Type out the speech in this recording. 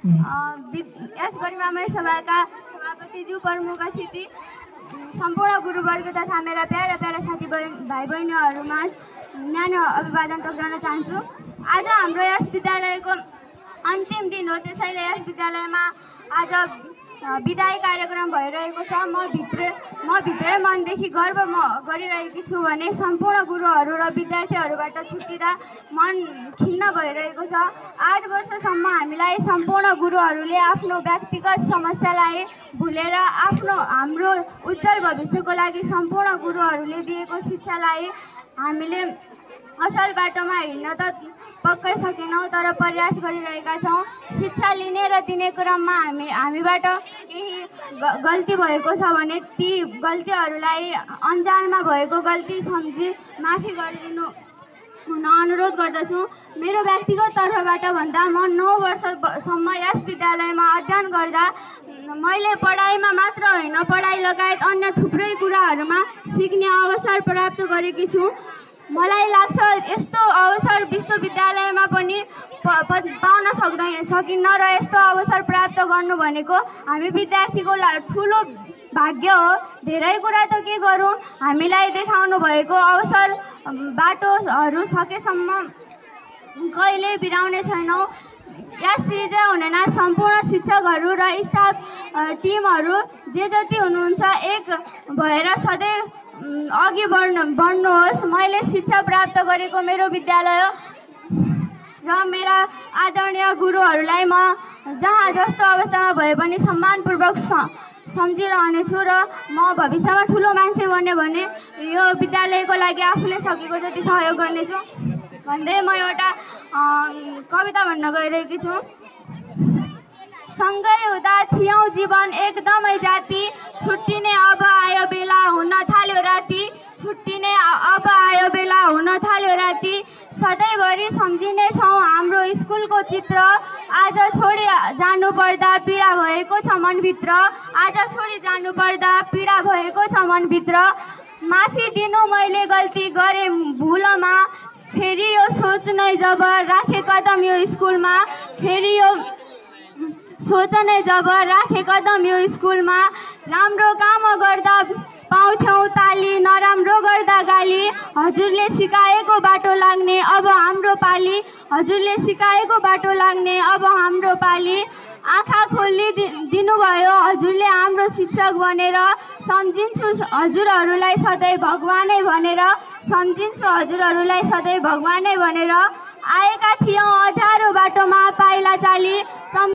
यस गरिमामय सभाका सभापतिज्यू, प्रमुख अतिथि, सम्पूर्ण गुरुवर्ग तथा मेरा प्यारा प्यारा साथी भाइ बहिनीहरूमा न्यानो अभिवादन टक्राउन चाहन्छु। आज हाम्रो यस विद्यालयको अन्तिम दिन हो, त्यसैले यस विद्यालयमा आज विदाई कार्यक्रम भइरहेको छ। म भित्रै मनदेखि गर्व गरिरहेकी छु भने सम्पूर्ण गुरुहरू र विद्यार्थीहरूबाट छुट्टिँदा मन खिन्न भइरहेको छ। 8 वर्षसम्म हामीलाई सम्पूर्ण गुरुहरूले आफ्नो व्यक्तिगत समस्यालाई भुलेर हाम्रो उज्जवल भविष्यको लागि सम्पूर्ण गुरुहरूले दिएको शिक्षालाई हामीले असल बाटोमा हिँड्न त पक्कै सकेनौँ, तर प्रयास गरिरहेका छौँ। शिक्षा लिने र दिने क्रममा हामीबाट केही गल्ती भएको छ भने ती गल्तीहरूलाई अन्जानमा भएको गल्ती सम्झी माफी गरिदिनु हुन अनुरोध गर्दछु। मेरो व्यक्तिगत तर्फबाट भन्दा म 9 वर्षसम्म यस विद्यालयमा अध्ययन गर्दा मैले पढाइमा मात्र होइन, पढाइ लगायत अन्य थुप्रै कुराहरूमा सिक्ने अवसर प्राप्त गरेकी छु। मलाई लाग्छ यस्तो अवसर विश्वविद्यालयमा पनि पाउन सकिन्न र यस्तो अवसर प्राप्त गर्नु भनेको हामी विद्यार्थीको ठुलो भाग्य हो। धेरै कुरा त के गरौँ, हामीलाई देखाउनु भएको अवसर बाटोहरू सकेसम्म कहिले बिराउने छैनौँ। यस सिजै हुँदैन, सम्पूर्ण शिक्षकहरू र स्टाफ टिमहरू जे जति हुनुहुन्छ एक भएर सधैँ अघि बढ्नुहोस्। मैले शिक्षा प्राप्त गरेको मेरो विद्यालय र मेरा आदरणीय गुरुहरूलाई म जहाँ जस्तो अवस्थामा भए पनि सम्मानपूर्वक सम्झिरहनेछु र म भविष्यमा ठुलो मान्छे बन्यो भने यो विद्यालयको लागि आफूले सकेको जति सहयोग गर्नेछु भन्दै म एउटा कविता भन्न गइरहेकी छु। सँगै हुँदा थियौँ जीवन एकदमै जाति, छुट्टिने अब आयो बेला हुन थाल्यो राति, छुट्टिने अब आयो बेला हुन थाल्यो राति, सधैँभरि सम्झिने छौँ हाम्रो स्कुलको चित्र, आज छोडी जानु पर्दा पीडा भएको छ मनभित्र, आज छोडी जानु पर्दा पीडा भएको छ मनभित्र, माफी दिनु मैले गल्ती गरेँ भुलमा, फेरि यो सोच नै जब राखे कदम यो स्कुलमा, फेरि यो सोच नै जब राखे कदम यो स्कुलमा, राम्रो काम गर्दा पाउँथ्यौँ ताली, नराम्रो गर्दा गाली, हजुरले सिकाएको बाटो लाग्ने अब हाम्रो पाली, हजुरले सिकाएको बाटो लाग्ने अब हाम्रो पाली, आँखा खोली दिनुभयो हजुरले हाम्रो शिक्षक बनेर, सम्झिन्छु हजुरहरूलाई सधैँ भगवानै भनेर, सम्झिन्छु हजुरहरूलाई सधैँ भगवानै भनेर, आएका थियौँ अँध्यारो बाटोमा पाइला चाली।